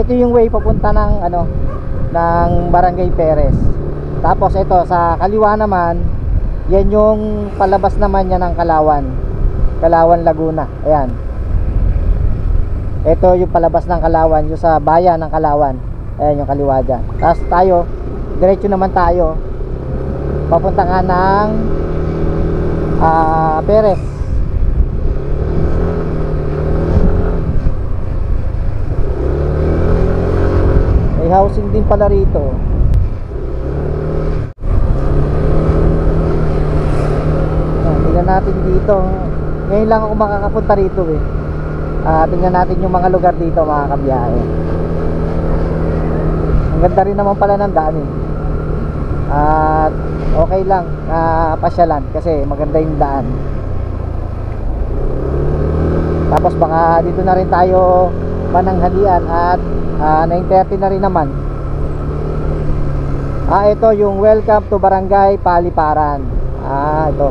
ito yung way papunta ng ano, ng Barangay Perez. Tapos ito sa kaliwa naman, yan yung palabas naman niya ng Kalawan, Laguna. Ayan, ito yung palabas ng Kalawan, yung sa bayan ng Kalawan. Ayan yung kaliwa dyan. Tapos tayo, diretso naman tayo papunta nga ng Perez. May housing din pala rito. Tingnan natin dito. Ngayon lang ako makakapunta rito eh. Tingnan natin yung mga lugar dito, mga kabiyahe. Ang ganda rin naman pala ng daan eh. At okay lang pasyalan kasi maganda yung daan. Tapos baka dito na rin tayo mananghalian at 9:30 na rin naman. Ito yung welcome to Barangay Paliparan. Ito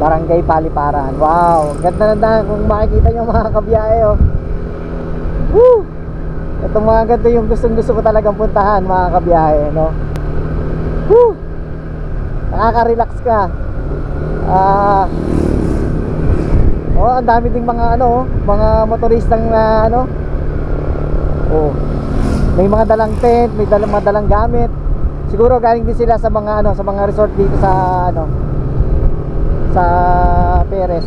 Barangay Paliparan. Wow, ganda na daan kung makikita nyo, mga kabiyahe oh. Woo! Itong mga ganito yung gusto ko talagang puntahan, mga kabiyahe, no? Woo! Nakaka-relax ka. Ang dami ding mga mga motoristang may mga dalang tent, may mga dalang gamit. Siguro galing din sila sa mga sa mga resort dito sa sa Perez.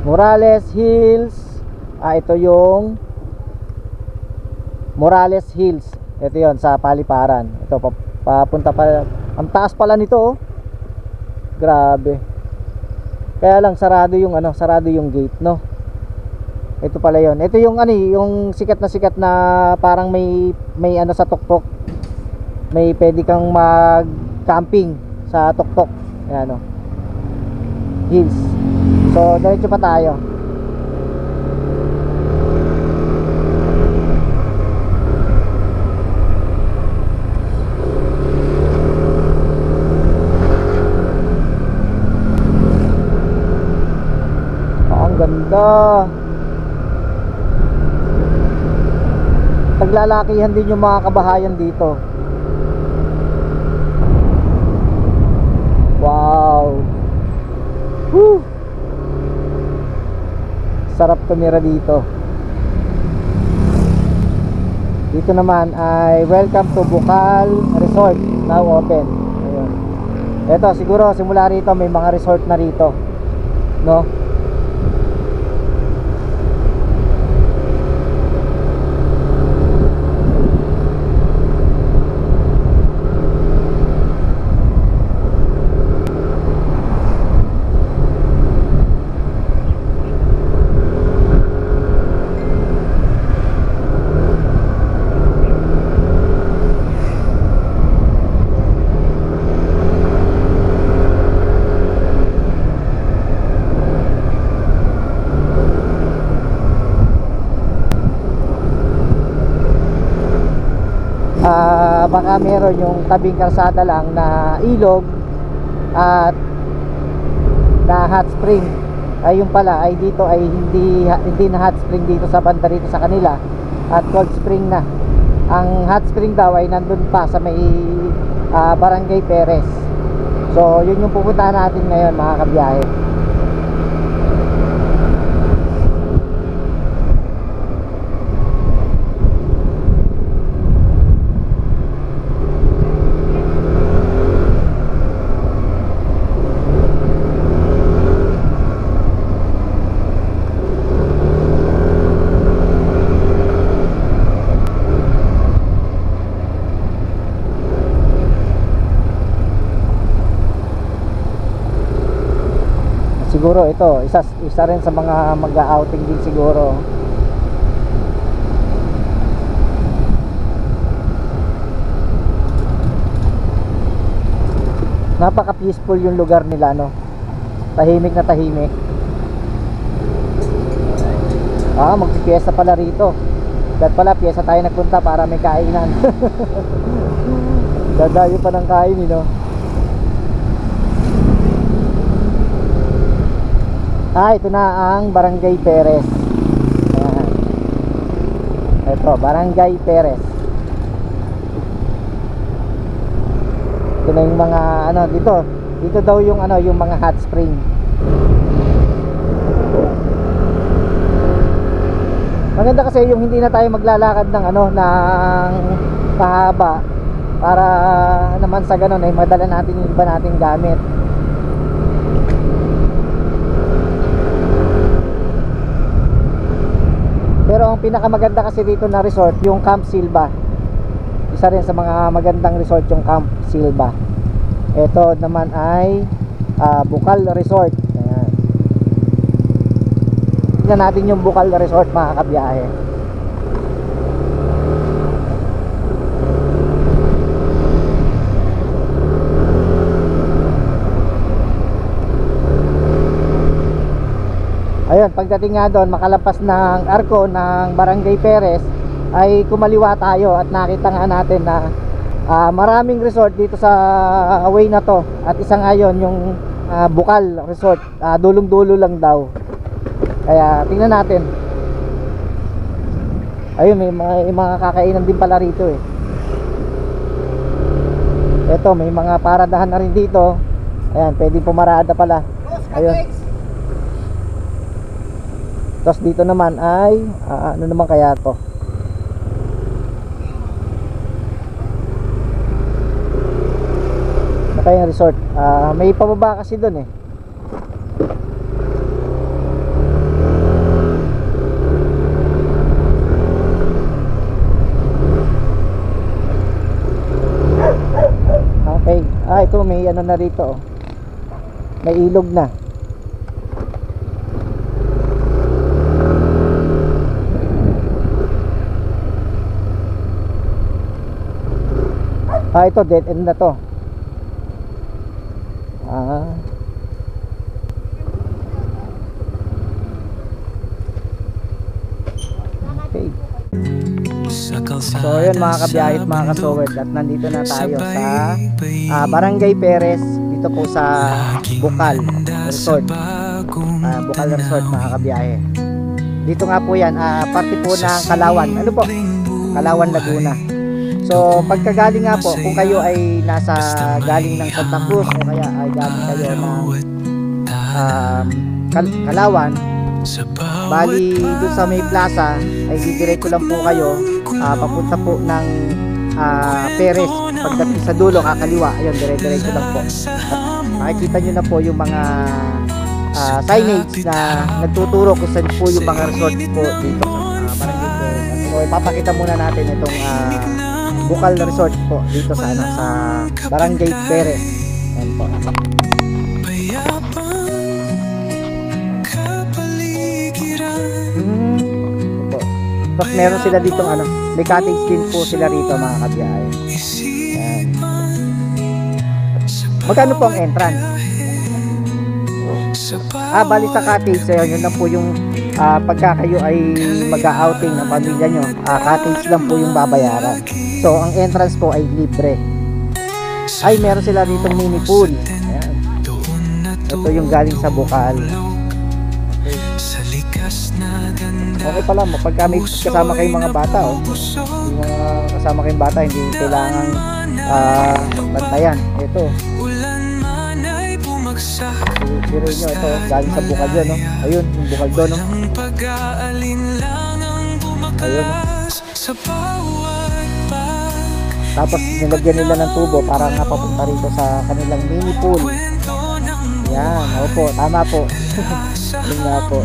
Morales Hills. Ito yung Morales Hills. Ito yon sa Paliparan. Ito papunta pa. Ang taas pala nito oh. Grabe. Kaya lang sarado yung sarado yung gate, no. Ito pala yon. Ito yung yung sikat na parang may sa tuktok. May pwede kang mag-camping sa tuktok. Ayan Hills. So, diretso pa tayo. Ang ganda. Naglalakihan din yung mga kabahayan dito. Wow. Woo! Sarap tumira dito. Dito naman ay welcome to Bukal Resort, now open. Ayun. Ito siguro simula rito may mga resort na rito, no? Baka meron yung tabing kalsada lang na ilog at na hot spring. Yung pala ay dito ay hindi na hot spring dito sa banda rito sa kanila, at cold spring na. Ang hot spring daw ay nandun pa sa may Barangay Perez. So yun yung pupuntahan natin ngayon, mga kabiyahe. Siguro ito, isa rin sa mga mag-outing din siguro. Napaka peaceful yung lugar nila, no. Tahimik na tahimik. Magpipiesta pala rito. Dahil pala piyesta tayo nagpunta para may kainan. Dadayo pa ng kain, no. Ito na ang Barangay Perez. Ayan. Ito, Barangay Perez. Ito na yung mga dito daw yung yung mga hot spring. Maganda kasi yung hindi na tayo maglalakad ng ng pahaba para naman sa ganun ay madala natin yung iba nating gamit. Pero ang pinakamaganda kasi dito na resort, yung Camp Silva. Isa rin sa mga magandang resort yung Camp Silva. Ito naman ay Bukal Resort. Ayan. Tingnan natin yung Bukal Resort, mga kabiyahe. Ayun, pagdating nga doon, makalampas ng arko ng Barangay Perez, ay kumaliwa tayo at nakita nga natin na maraming resort dito sa way na to. At isa nga yun, yung Bukal Resort, dulong-dulo lang daw. Kaya tingnan natin. Ayun, may mga kakainan din pala rito eh. Ito, may mga paradahan na rin dito. Ayan, pwedeng pumarada pala. Ayun. Tapos dito naman ay ano naman kaya to? Kaya resort. May pababa kasi doon eh. Okay. Ito may ano na rito oh. May ilog na. Ito dead end na to. Okay. So yun mga kabiyahe at mga kasowerd, at nandito na tayo sa Barangay Perez, dito po sa Bukal Resort. Bukal Resort mga kabiyahe. Dito nga po yan, parte po ng Kalawan. Ano po? Kalawan, Laguna. So pagkagaling nga po, kung kayo ay galing ng Santa Cruz o kaya ay galing kayo ng Kalawan, bali dun sa may plaza ay didiretso lang po kayo papunta po ng Perez. Pagdating sa dulo kakaliwa, ayun, dire-diretso lang po. At makikita nyo na po yung mga signage na nagtuturo kung saan po yung mga resort po dito sa Barangay Perez. So ipapakita muna natin itong Bukal Resort po dito sa sa Barangay Perez. Ayan po. Tapos meron sila dito may cottage din po sila rito mga kabiyahe. Ayan. Magkano po ang entrance? Bali sa cottage, yun lang po yung pagka kayo ay mag-outing ng pamilya nyo, cottage lang po yung babayaran. So ang entrance po ay libre. Ay meron sila ditong mini pool. Ayan. Ito yung galing sa Bukal. Okay pala, pagka may kasama kayong mga bata yung mga kasama kayong bata, hindi kailangan bantayan. Ito biro nyo, ito galing sa Bukal yun, ayun, yung Bukal doon, ayun. Tapos nilagyan nila ng tubo para nga papunta rito sa kanilang mini pool. Yan, opo, tama po. Yun nga po.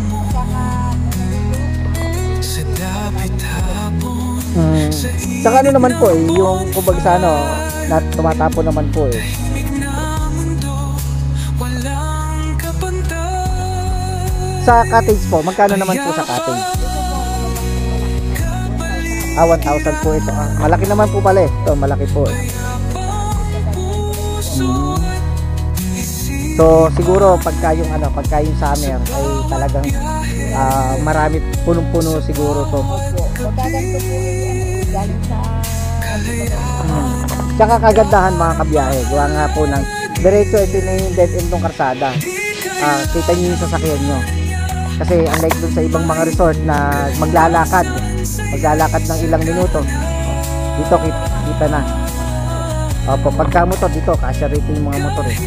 Saka ano naman po yung kumbaga sa na tumatapo naman po Sa cottage po, magkano naman po sa cottage? 1,000 po ito. Malaki naman po pala ito, malaki po So siguro pagka yung summer ay talagang marami, punong-puno siguro to. Magkaganto po galing sa Tsaka kagandahan mga kabiyahe, gawa nga po ng diretso, ito na yung dead end ng karsada. Kita nyo yung sasakyan nyo. Kasi unlike dun sa ibang mga resort na maglalakad ng ilang minuto, dito kita na. Opo, pagka motor dito, kasya rito yung mga motor eh.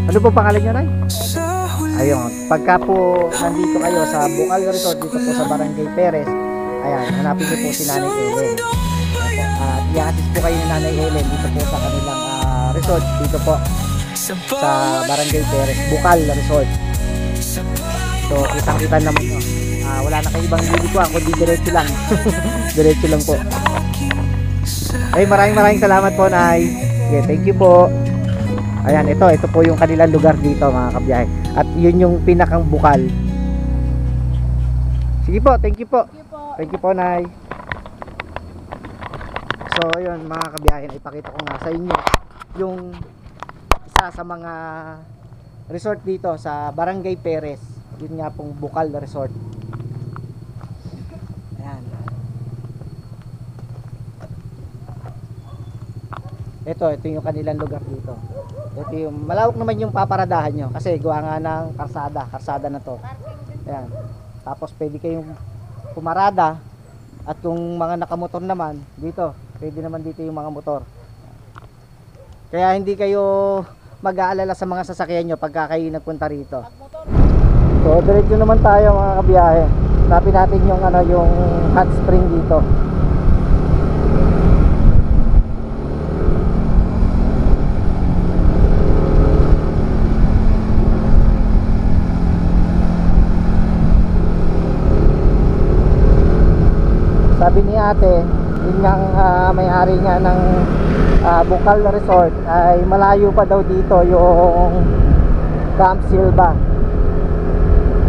Ano po pangalan niyo, Nay? Ayun, pagka po nandito kayo sa Bucal Resort, dito po sa Barangay Perez, ayan, hanapin niyo po si Nanay Ellen. At i-assist po kayo ni Nanay Ellen dito po sa kanilang resort, dito po sa Barangay Perez, Bucal Resort. So, kitang-kita naman nyo. Wala na kayong ibang lilikuan, kundi diretso lang. Diretso lang po. Ay, maraming salamat po, Nay. Okay, thank you po. Ayan, ito po yung kanilang lugar dito mga kabiyahe. At yun yung pinakang bukal. Sige po, thank you po. Thank you po, Nay. So, yun mga kabiyahe, ipakita ko nga sa inyo yung isa sa mga resort dito sa Barangay Perez. Yun nga pong Bucal Resort. Ayan. Ito yung kanilang lugar dito. Ito yung malawak naman yung paparadahan nyo kasi gawa nga ng karsada na to. Ayan. Tapos pwede kayong pumarada at kung mga nakamotor naman dito, pwede naman dito yung mga motor. Kaya hindi kayo mag-aalala sa mga sasakyan nyo pagka kayo nagpunta rito. So diretso naman tayo mga kabiyahe. Hanapin natin yung yung hot spring dito. Sabi ni ate, yun nga may-ari nga ng Bucal Resort ay malayo pa daw dito yung Camp Silva.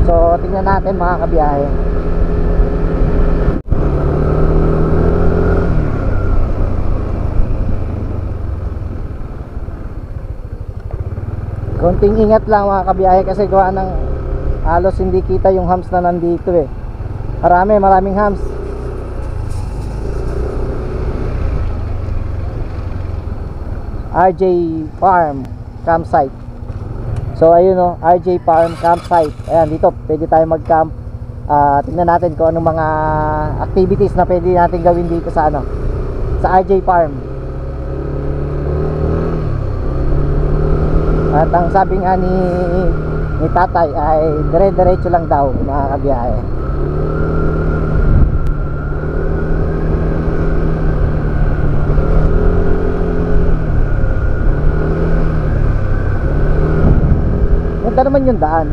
So tingnan natin mga kabiyahe. Konting ingat lang mga kabiyahe kasi gawa ng halos hindi kita yung hams na nandito eh. Maraming hams. RJ Farm Campsite. So ayun RJ Farm Campsite. Ayan, dito pwede tayo mag-camp. Tingnan natin kung anong mga activities na pwede natin gawin dito sa sa RJ Farm. At ang sabi nga ni tatay ay dire-diretso lang daw mga kabiyahe. Ganda naman yung daan.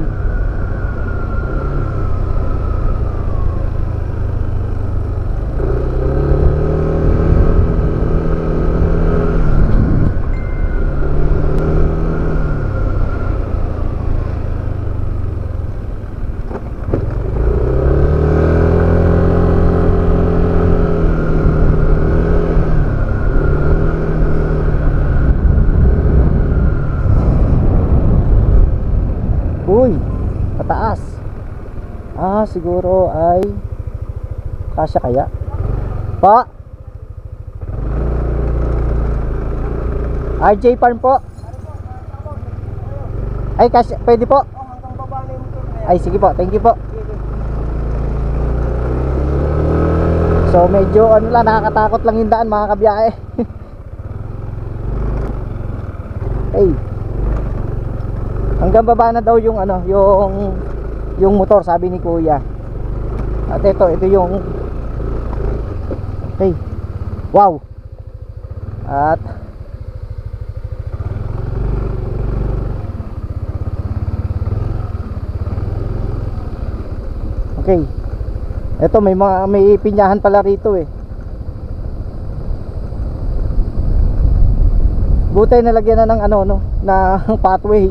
Uy, pataas. Siguro ay kasya kaya. Pa RJ Farm po. Ay kasya, pwede po. hanggang baba na yung motor na yan. Ay sige po, thank you po. So medyo lang, nakakatakot lang yung daan mga kabiyahe. Hey, hanggang baba na daw yung yung motor, sabi ni kuya. At ito yung hey, wow. At okay, ito may pinyahan pala rito eh. Buti nalagyan na ng na pathway.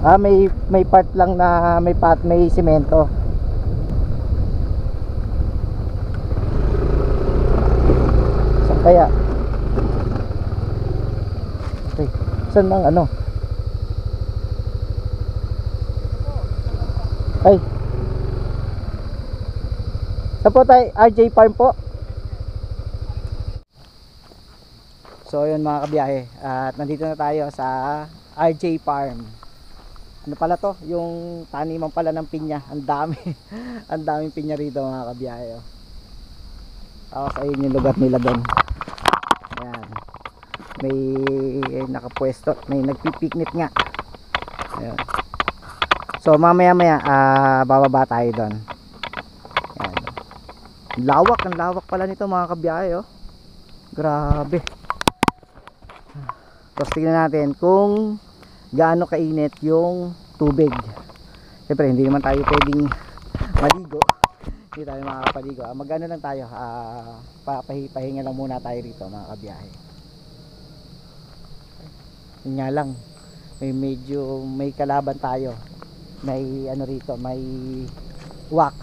May part lang na may semento. Saan kaya? Okay. Saan ang ano? Ay. Saan po tayo? RJ Farm po. So yun mga kabiyahe, at nandito na tayo sa RJ Farm. Ano pala to? Yung taniman pala ng pinya. Ang dami. Ang daming pinya rito mga kabiyahe, oh. Tapos ayun yung lugar nila doon. Ayan. May nakapwesto, may nagpipiknik nga. Ayan. So mamaya bababa tayo doon. Ayan. Ang lawak pala nito mga kabiyahe, oh. Grabe. Tapos tingnan natin kung gaano kainit yung tubig. Siyempre hindi naman tayo pwedeng maligo. Hindi tayo makakapaligo. Magano lang tayo, pahinga lang muna tayo rito mga kabiyahe. Yun nga lang, may kalaban tayo. May ano rito, may wak.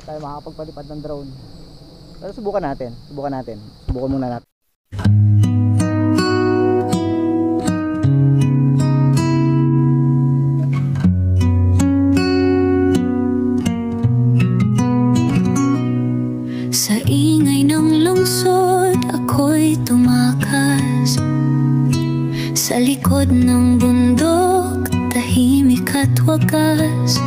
Tayo makakapagpalipad ng drone. Pero subukan natin. Subukan muna natin. Sa ingay ng lungsod, ako'y tumakas. Sa likod ng bundok, tahimik at wagas.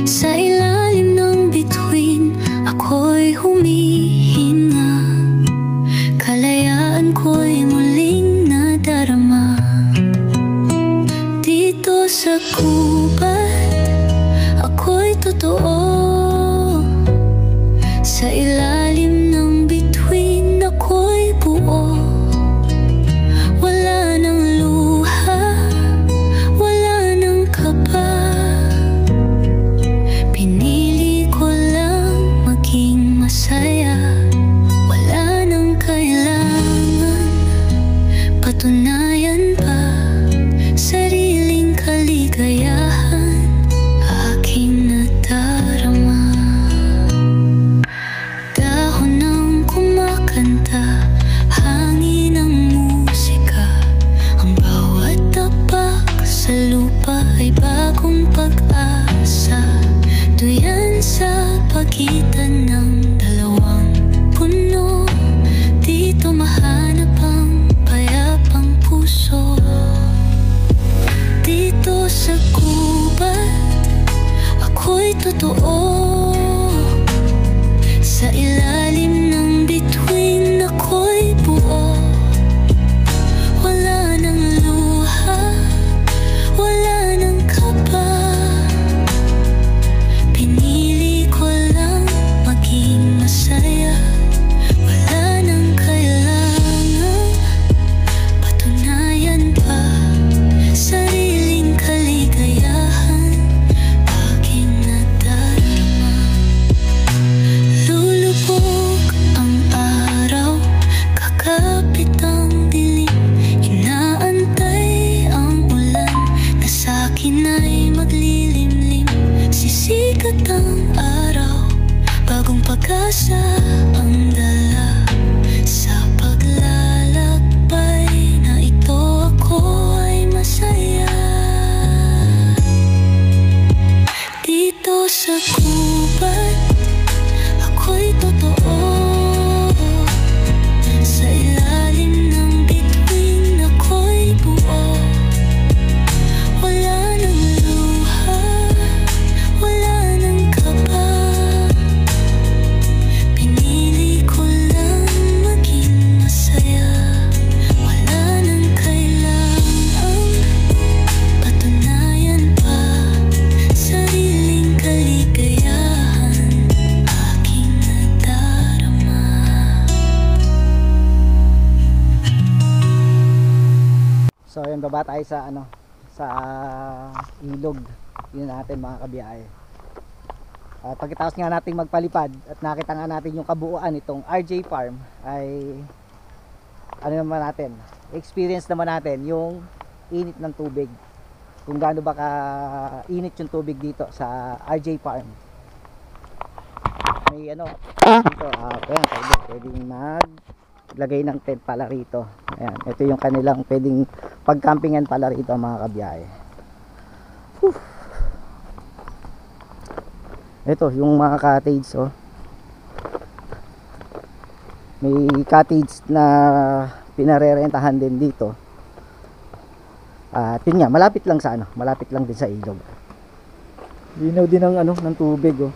Sa ilalim ng bituin, ako'y humihinga. Kalayaan ko'y muling nadarama. Dito sa gubat, ako'y totoo. Sa ilalim ng bituin, ako'y buo. Wala nang luha, wala nang kaba. Pinili ko lang maging masaya. Wala nang kailangan patunayan pa. Sariling kaligayahan aking nadarama. Dahon ng kumakanta, hangin ng musika. Ang bawat tapak sa lupa ay bagong pag-asa. Duyan sa pagitan ng dalawang puno. Dito mahanap ang payapang puso. Dito sa gubat, ako'y totoo. Sa ilalim ng bituin, ako'y buo. Wala nang luha, wala nang kaba. Pinili ko lang maging masaya. Wala nang kailangan patunayan pa. Sariling kaligayahan aking nadarama. Lulubog ang araw, kakapit ang dilim. Inaantay ang ulan na sa'kin ay maglilimlim. Sisikat ang araw, bagong pag-asa ang dala. Sa paglalakbay na ito, ako ay masaya. Dito sa gubat, ako'y totoo. Sa ilalim ng bituin, ako'y buo. Wala nang luha, wala nang kaba. Pinili ko lang maging masaya. Wala nang kailangan patunayan pa. Sariling kaligayahan aking nadarama. So ayun, baba tayo sa sa ilog. Yun natin mga kabiyahe. Pagkatapos nga nating magpalipad at nakita nga natin yung kabuuan itong RJ Farm, ay ano naman natin, experience naman natin yung init ng tubig. kung gaano ba ka init yung tubig dito sa RJ Farm. May ano dito, ayan, pwedeng maglagay ng tent pala rito. Ayan, ito yung kanilang pwedeng pagcampingan pala rito mga kabiyahe. Ito yung mga cottage, oh. May cottage na pinarerentahan din dito. At yun nga, malapit lang sa ano, malapit lang din sa ilog. Linaw din ng ano, ng tubig, oh.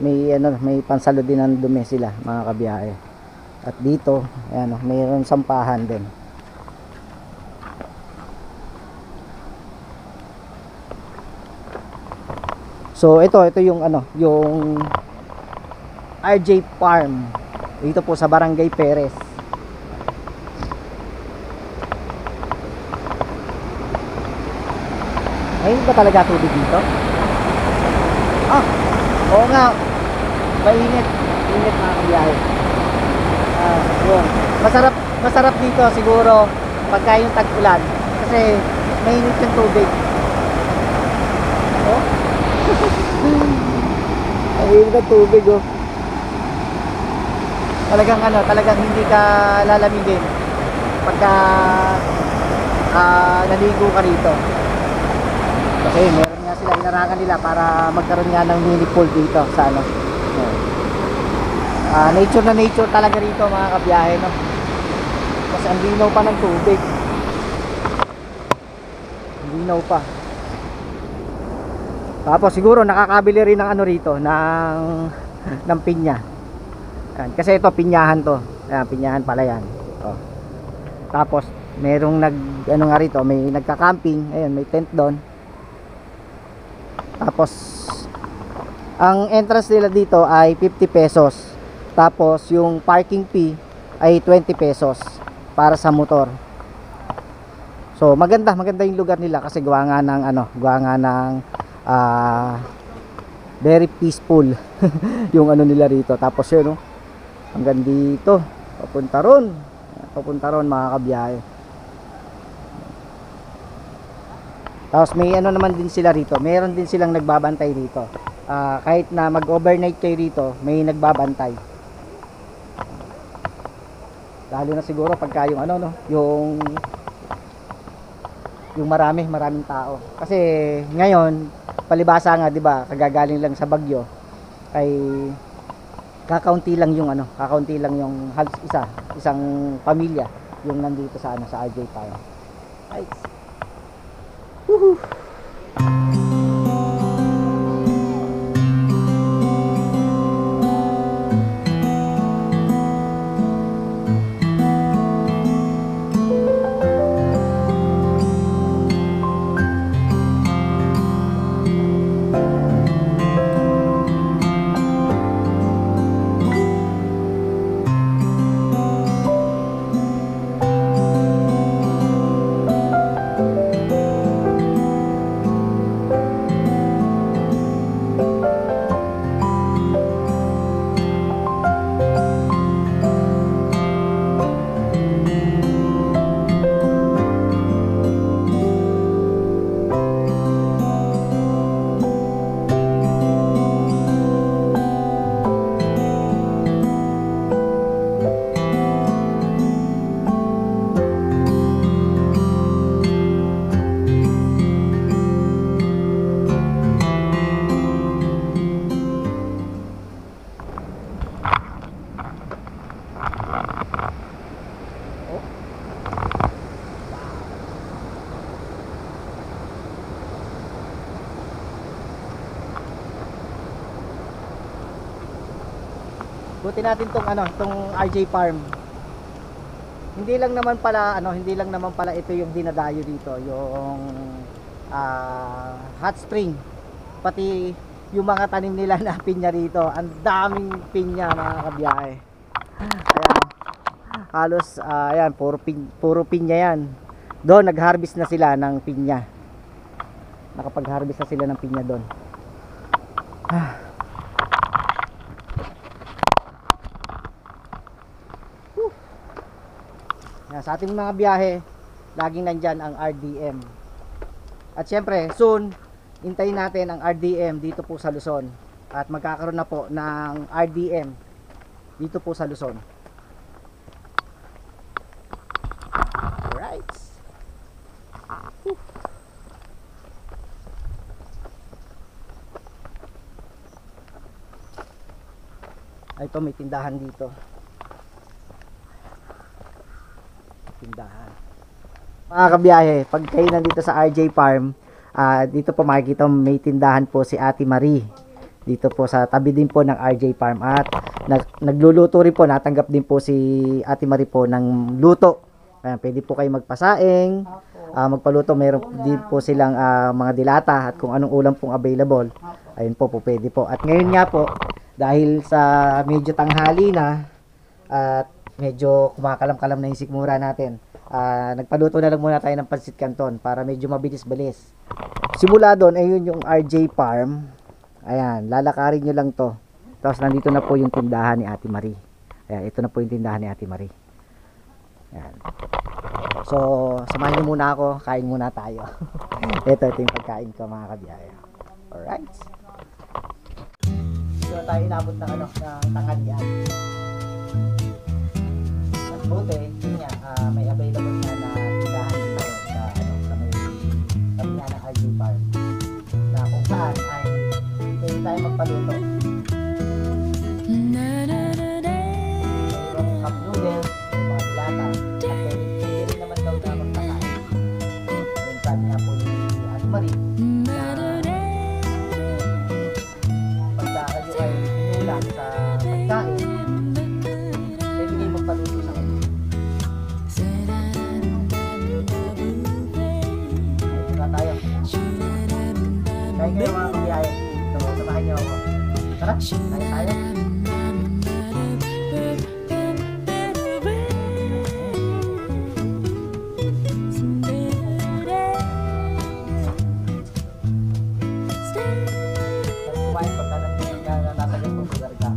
May ano, may pansalo din ng dumi sila, mga kabiyahe. At dito, ayan, oh, mayroon sampahan din. So ito yung ano, yung RJ Farm dito po sa Barangay Perez. Ayun ba talaga tubig dito? Oo nga. Mainit mga kabiyahe. Yun. Masarap dito siguro pagka yung tag-ulan kasi mainit yung tubig. Oh? Mainit ang tubig, oh. Talagang hindi ka lalamigin pagka naligo ka rito. Kasi meron nga sila, inarangan nila para magkaroon nga ng mini pool dito sa ano. Nature na nature talaga rito mga kabiyahe, no? Kasi ang linaw pa ng tubig. Ang linaw pa. Tapos siguro nakakabili rin ng ano rito, ng pinya. Yan. Kasi ito pinyahan to. Ayan, pinyahan pala yan. Oh. Tapos merong ano nga rito, may nagka-camping. Ayun, may tent doon. Tapos ang entrance nila dito ay 50 pesos. Tapos yung parking fee ay 20 pesos para sa motor. So maganda yung lugar nila kasi gawa nga ng very peaceful yung ano nila rito. Tapos yun, no, hanggang dito papunta ron mga kabiyahe. Tapos may ano naman din sila rito, meron din silang nagbabantay rito. Kahit na mag-overnight kayo rito, may nagbabantay. Lalo na siguro pagka yung ano, no, yung maraming tao. Kasi ngayon palibasa nga, 'di ba, kagagaling lang sa bagyo ay kakaunti lang yung halos isang pamilya yung nandito sa RJ Farm. Ay. Woohoo. Buti natin tong RJ Farm. Hindi lang naman pala ito yung dinadayo dito, yung hot spring. Pati yung mga tanim nila na pinya rito. Ang daming pinya mga kabiyahe. Ayan. Halos ayan, puro pinya yan. Doon nag-harvest na sila ng pinya. Nakapag-harvest na sila ng pinya doon. Sa ating mga biyahe, laging nandyan ang RDM. At syempre, soon, hintayin natin ang RDM dito po sa Luzon. At magkakaroon na po ng RDM dito po sa Luzon. Alright. Ito, may tindahan dito. Tindahan. Mga kabiyahe, pag kayo nandito sa RJ Farm, dito po makikita may tindahan po si Ate Marie. Dito po sa tabi din po ng RJ Farm. At nagluluto rin po, natanggap din po si Ate Marie po ng luto. Pwede po kayo magpasaing, magpaluto. Meron din po silang mga dilata at kung anong ulam pong available. Ayun po, pwede po. At ngayon nga po, dahil sa medyo tanghali na at medyo kumakalam-kalam na yung sikmura natin, nagpaluto na lang muna tayo ng pansit canton para medyo mabilis-bilis. Simula doon, ayun yung RJ Farm. Ayan, lalakarin nyo lang to. Tapos nandito na po yung tindahan ni Ate Marie. Ayan, ito na po yung tindahan ni Ate Marie. Ayan. So, samahan nyo muna ako, kain muna tayo. ito yung pagkain ko mga kabiyaya. Alright. So, tayo inabot ng ng tanghalian. Buti, yun nga, may available nga na tindahan dito sa may tabi nga ng RJ Farm na kung saan ay pwede tayo magpaluto. Mayroong cup noodles, may mga dilata, at pwede rin naman daw na magpakain. Yung sabi nga po ni Ate Marie na pagka kayo ay pinulang sa pagkain, pwede kayo magpaluto sa kanya. Tayo. Kaya kayo mga kabiyaya. So, samahan niyo ako. Tara, tayo. Kumain pagka natagal po lugar ka.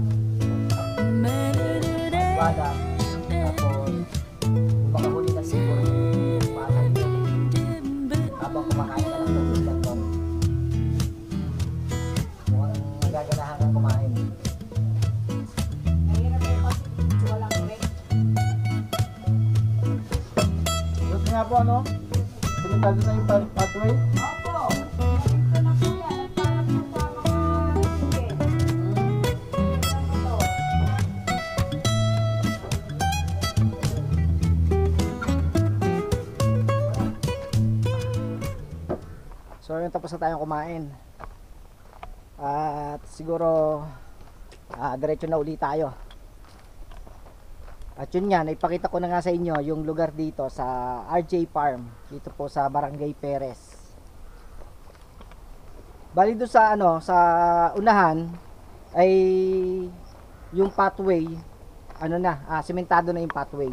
Wada. Tapos, makahuli na siguro yung pakay nyo. Habang kumakain ka lang ng silang ko. Mukhang nagaganahan kang kumain. Gusto nga po ano? Pinagkado na yung pathway? Opo. Ito na po yan. Para po sa mga sige. So yun, tapos na tayong kumain. At siguro diretso na uli tayo. At yun nga, naipakita ko na nga sa inyo yung lugar dito sa RJ Farm. Dito po sa Barangay Perez. Bali doon sa sa unahan ay yung pathway, sementado na yung pathway.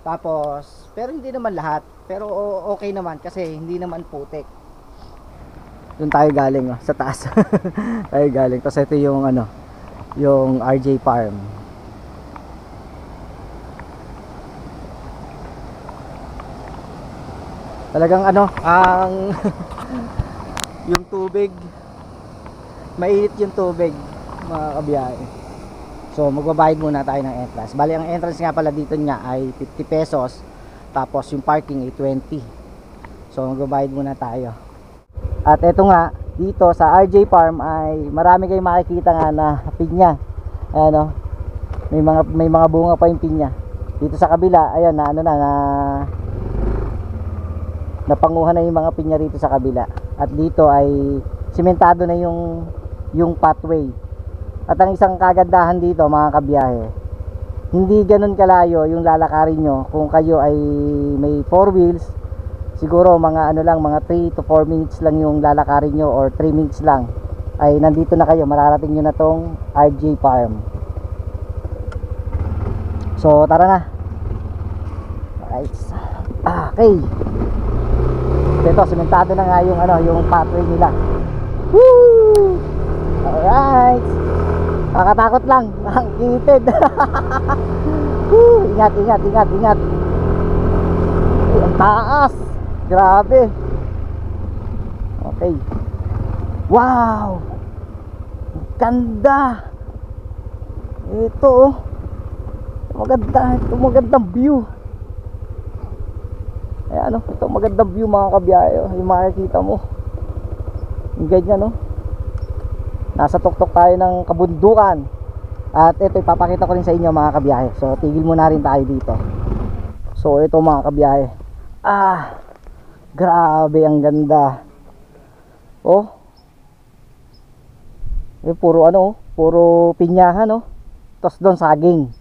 Tapos, pero hindi naman lahat. Pero okay naman kasi hindi naman putik. Doon tayo galing sa taas. Tayo galing. Tapos ito yung yung RJ Farm. Talagang ang yung tubig, mainit yung tubig mga kabiyahe. So magbabayad muna tayo ng entrance. Bali ang entrance nga pala dito niya ay 50 pesos. Tapos yung parking ay 20. So magbabayad muna tayo. At eto nga, dito sa RJ Farm ay marami kayong makikita nga na pinya. Ayan may mga bunga pa yung pinya. Dito sa kabila, ayan napanguhan na yung mga pinya rito sa kabila. At dito ay simentado na yung pathway. At ang isang kagandahan dito mga kabiyahe, hindi ganun kalayo yung lalakarin nyo. Kung kayo ay may 4 wheels, siguro mga mga 3 to 4 minutes lang yung lalakarin nyo, or 3 minutes lang ay nandito na kayo, mararating nyo na tong RJ Farm. So tara na. Alright. Okay. Ito, simentado na nga yung pathway nila. Woo! Alright. Nakakatakot lang, ang kitid. Ingat. taas. Grabe. Okay. Wow. Ganda. Ito oh. Maganda. Ito magandang view. Ayan oh. Ito magandang view mga kabiyahe oh. Yung makikita mo. Yung ganyan oh. Nasa tuktok tayo ng kabundukan. At ito ipapakita ko rin sa inyo mga kabiyahe. So tigil muna rin tayo dito. So ito mga kabiyahe. Grabe ang ganda. Oh. Puro ano, puro pinyahan no. Tapos doon saging.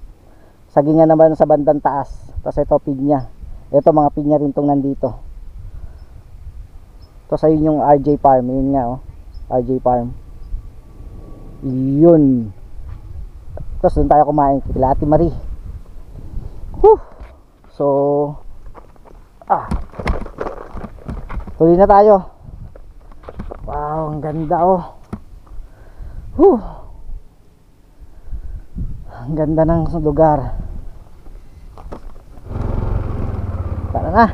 Sagingan naman sa bandang taas. Tapos ito pinya. Ito mga pinya rin tong nandito. Tapos ayun yung RJ Farm, yun nga oh. RJ Farm. Yun. Tapos doon tayo kumain kila Ate Marie. So tuloy na tayo. Wow, ang ganda oh. Ang ganda ng lugar. Tara na.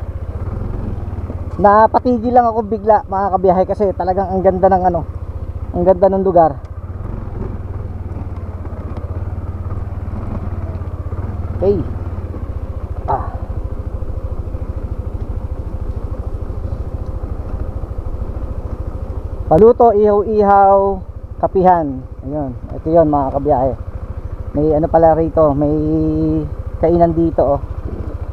Napatigil lang ako bigla mga kabiyahe kasi talagang ang ganda ng ano. Ang ganda ng lugar. Okay. Paluto, ihaw-ihaw, kapihan. Ayun, ito 'yon mga kabiyahe. May ano pala rito, may kainan dito oh.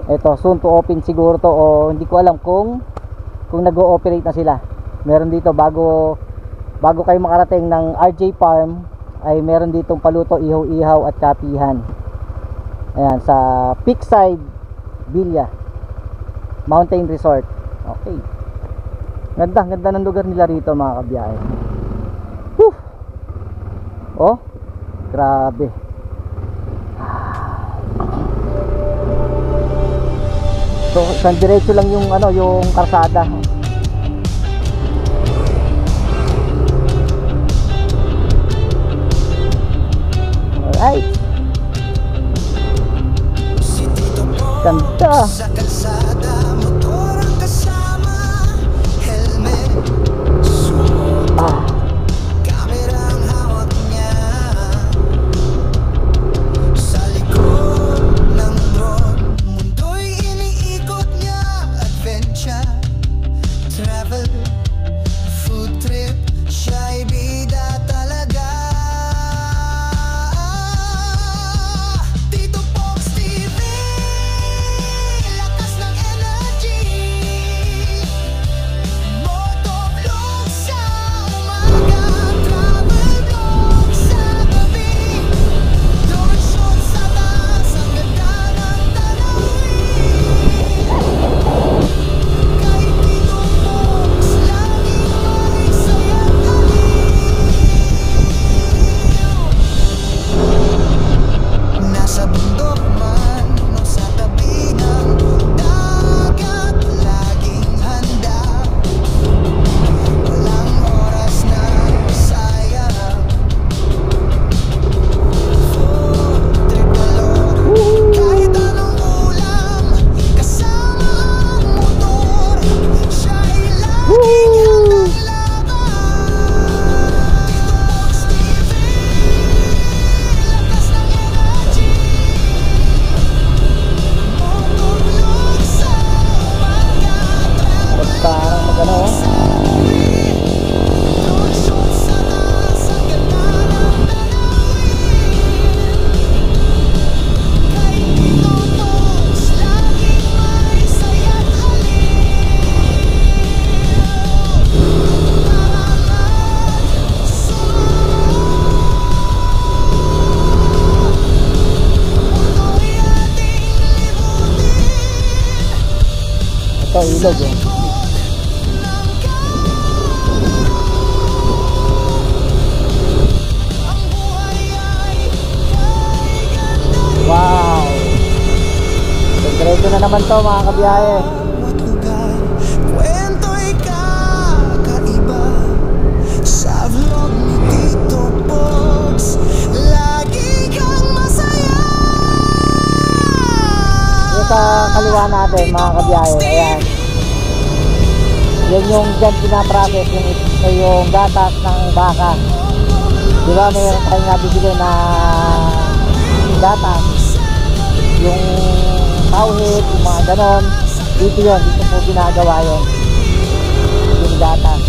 Ito, soon to open siguro to o hindi ko alam kung nag-ooperate na sila. Meron dito bago kayo makarating ng RJ Farm ay meron ditong paluto, ihaw-ihaw at kapihan. Ayan, sa Peakside Villa Mountain Resort. Okay. Ganda ng lugar nila rito mga kabiyahe. Oh, grabe. So, isang diretso lang yung ano, yung karsada. Alright. Ganda. Ilog oh. Wow. Diretso na naman to mga kabiyahe. Kwento'y kakaiba sa vlog ni Tito Pogs. Lagi kang masaya. Sa kaliwa ginagawa natin mga kabiyahe, ayan. Yan yung dyan pinaprocess yung gatas ng baka. Diba mayroon tayong nabibigay na gatas, yung tauhid, yung mga ganon. Dito yun, dito po ginagawa yun, yung gatas.